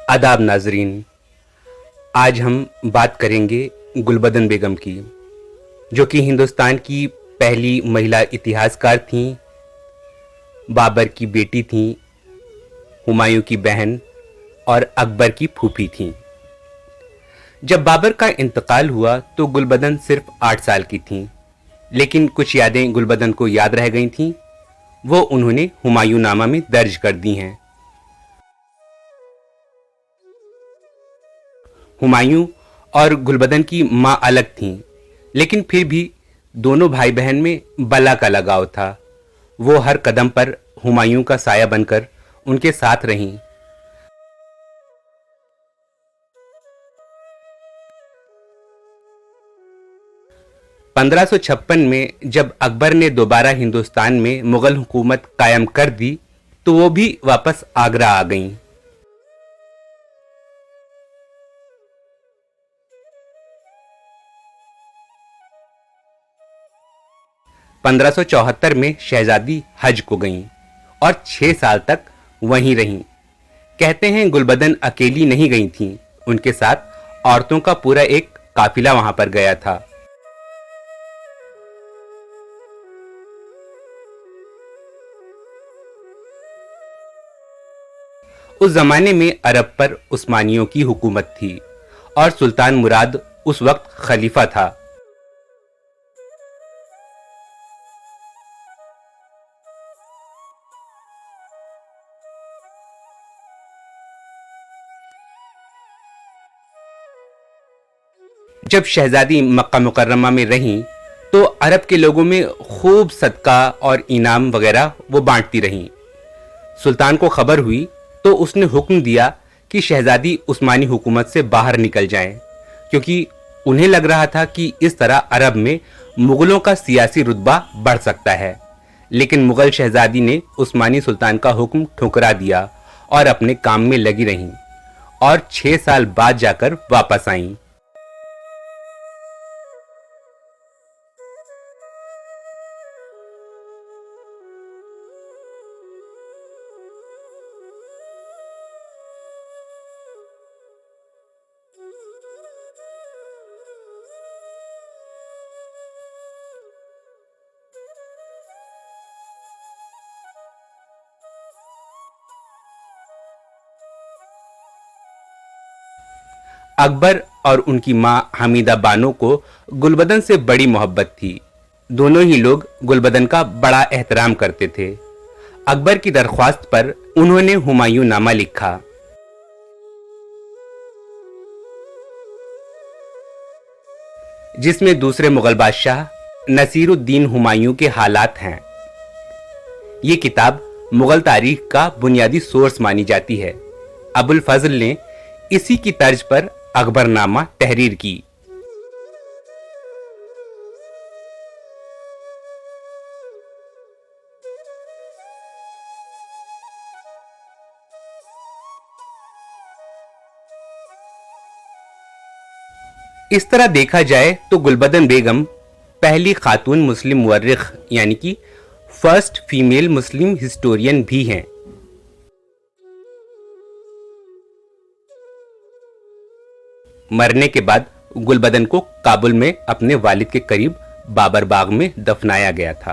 आदाब नाजरीन। आज हम बात करेंगे गुलबदन बेगम की, जो कि हिंदुस्तान की पहली महिला इतिहासकार थीं, बाबर की बेटी थीं, हुमायूं की बहन और अकबर की फूफी थीं। जब बाबर का इंतकाल हुआ तो गुलबदन सिर्फ 8 साल की थीं, लेकिन कुछ यादें गुलबदन को याद रह गई थीं। वो उन्होंने हुमायूं नामा में दर्ज कर दी हैं। हुमायूं और गुलबदन की मां अलग थीं, लेकिन फिर भी दोनों भाई बहन में बला का लगाव था। वो हर कदम पर हुमायूं का साया बनकर उनके साथ रहीं। पंद्रह सौ छप्पन में जब अकबर ने दोबारा हिंदुस्तान में मुगल हुकूमत कायम कर दी तो वो भी वापस आगरा आ गईं। 1574 में शहजादी हज को गईं और 6 साल तक वहीं रहीं। कहते हैं गुलबदन अकेली नहीं गई थीं, उनके साथ औरतों का पूरा एक काफिला वहां पर गया था। उस जमाने में अरब पर उस्मानियों की हुकूमत थी और सुल्तान मुराद उस वक्त खलीफा था। जब शहजादी मक्का मुकर्रमा में रहीं तो अरब के लोगों में खूब सदका और इनाम वगैरह वो बांटती रहीं। सुल्तान को खबर हुई तो उसने हुक्म दिया कि शहजादी उस्मानी हुकूमत से बाहर निकल जाएं, क्योंकि उन्हें लग रहा था कि इस तरह अरब में मुगलों का सियासी रुतबा बढ़ सकता है। लेकिन मुगल शहजादी ने उस्मानी सुल्तान का हुक्म ठुकरा दिया और अपने काम में लगी रहीं और 6 साल बाद जाकर वापस आईं। अकबर और उनकी मां हमीदा बानो को गुलबदन से बड़ी मोहब्बत थी। दोनों ही लोग गुलबदन का बड़ा एहतराम करते थे। अकबर की दरख्वास्त पर उन्होंने हुमायूं नामा लिखा। जिसमें दूसरे मुगल बादशाह नसीरुद्दीन हुमायूं के हालात हैं। ये किताब मुगल तारीख का बुनियादी सोर्स मानी जाती है। अबुल फजल ने इसी की तर्ज पर अकबरनामा तहरीर की। इस तरह देखा जाए तो गुलबदन बेगम पहली खातून मुस्लिम मुअर्रिख यानी कि फर्स्ट फीमेल मुस्लिम हिस्टोरियन भी हैं। मरने के बाद गुलबदन को काबुल में अपने वालिद के करीब बाबर बाग में दफनाया गया था।